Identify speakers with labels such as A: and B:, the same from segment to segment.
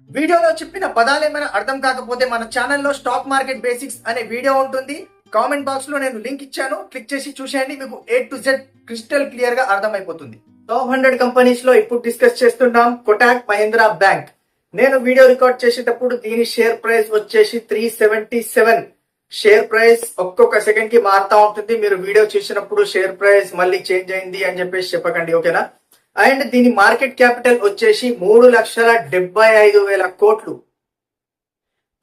A: వీడియోలో చెప్పిన పదాలు ఏమైనా అర్థం కాకపోతే మన ఛానల్లో స్టాక్ మార్కెట్ బేసిక్స్ అనే వీడియో ఉంటుంది. కామెంట్ బాక్స్ లో నేను లింక్ ఇచ్చాను, క్లిక్ చేసి చూసేయండి. మీకు A to Z crystal clear గా అర్థమైపోతుంది. టాప్ 100 కంపెనీస్ లో ఇప్పుడు డిస్కస్ చేస్తున్నాం కోటక్ మహీంద్రా బ్యాంక్. నేను వీడియో రికార్డ్ చేసేటప్పుడు దీని షేర్ ప్రైస్ వచ్చేసి 377. షేర్ ప్రైస్ ఒక్కొక్క సెకండ్ కి మారుతా ఉంటుంది. మీరు వీడియో చూసినప్పుడు షేర్ ప్రైస్ మళ్ళీ చేంజ్ అయింది అని చెప్పేసి చెప్పకండి, ఓకేనా? అండ్ దీని మార్కెట్ క్యాపిటల్ వచ్చేసి 3,75,000 కోట్లు.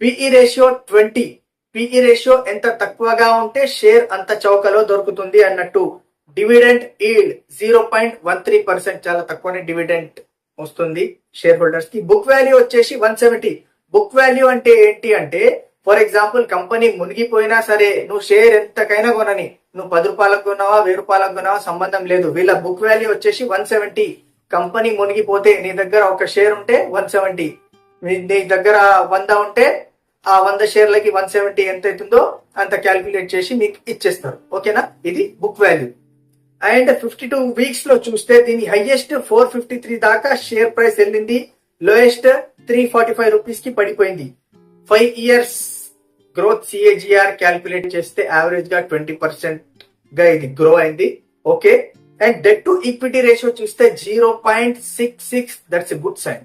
A: PE ratio 20. పిఈ రేషియో ఎంత తక్కువగా ఉంటే షేర్ అంత చౌకలో దొరుకుతుంది అన్నట్టు. డివిడెంట్ ఈల్డ్ 0.13%, చాలా తక్కువనే డివిడెంట్ వస్తుంది షేర్ హోల్డర్స్ కి. బుక్ వాల్యూ వచ్చేసి 170. బుక్ వాల్యూ అంటే ఏంటి అంటే, ఫర్ ఎగ్జాంపుల్ కంపెనీ మునిగిపోయినా సరే నువ్వు షేర్ ఎంతకైనా కొనని, నువ్వు 10 రూపాయలకు కొన్నావా 1000 రూపాయలకు కొన్నావా సంబంధం లేదు, వీళ్ళ బుక్ వాల్యూ వచ్చేసి 170. కంపెనీ మునిగిపోతే నీ దగ్గర ఒక షేర్ ఉంటే 170, నీ దగ్గర 100 ఉంటే ఆ 100 షేర్లకి 170 ఎంత అవుతుందో అంత క్యాల్కులేట్ చేసి మీకు ఇచ్చేస్తారు, ఓకేనా? ఇది బుక్ వాల్యూ. అండ్ 52 వీక్స్ లో చూస్తే దీని హైయెస్ట్ 453 దాకా షేర్ ప్రైస్ వెళ్ళింది, లోయెస్ట్ 345 రూపీస్ కి పడిపోయింది. 5 ఇయర్స్ గ్రోత్ సిఏజిఆర్ క్యాల్కులేట్ చేస్తే యావరేజ్ గా 20% గా ఇది గ్రో అయింది, okay. And debt to equity ratio చూస్తే 0.66, that's a good sign.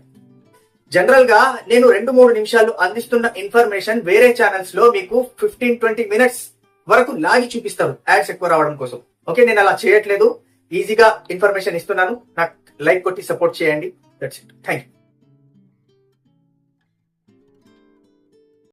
A: General గా నేను 2-3 నిమిషాలు అందిస్తున్న ఇన్ఫర్మేషన్ వేరే ఛానల్స్ లో మీకు 15-20 మినిట్స్ వరకు లాగి చూపిస్తారు యాడ్స్ ఎక్కువ రావడం కోసం, ఓకే. నేను అలా చేయట్లేదు, ఈజీగా ఇన్ఫర్మేషన్ ఇస్తున్నాను. నాకు లైక్ కొట్టి సపోర్ట్ చేయండి, దట్స్ ఇట్. Thank you.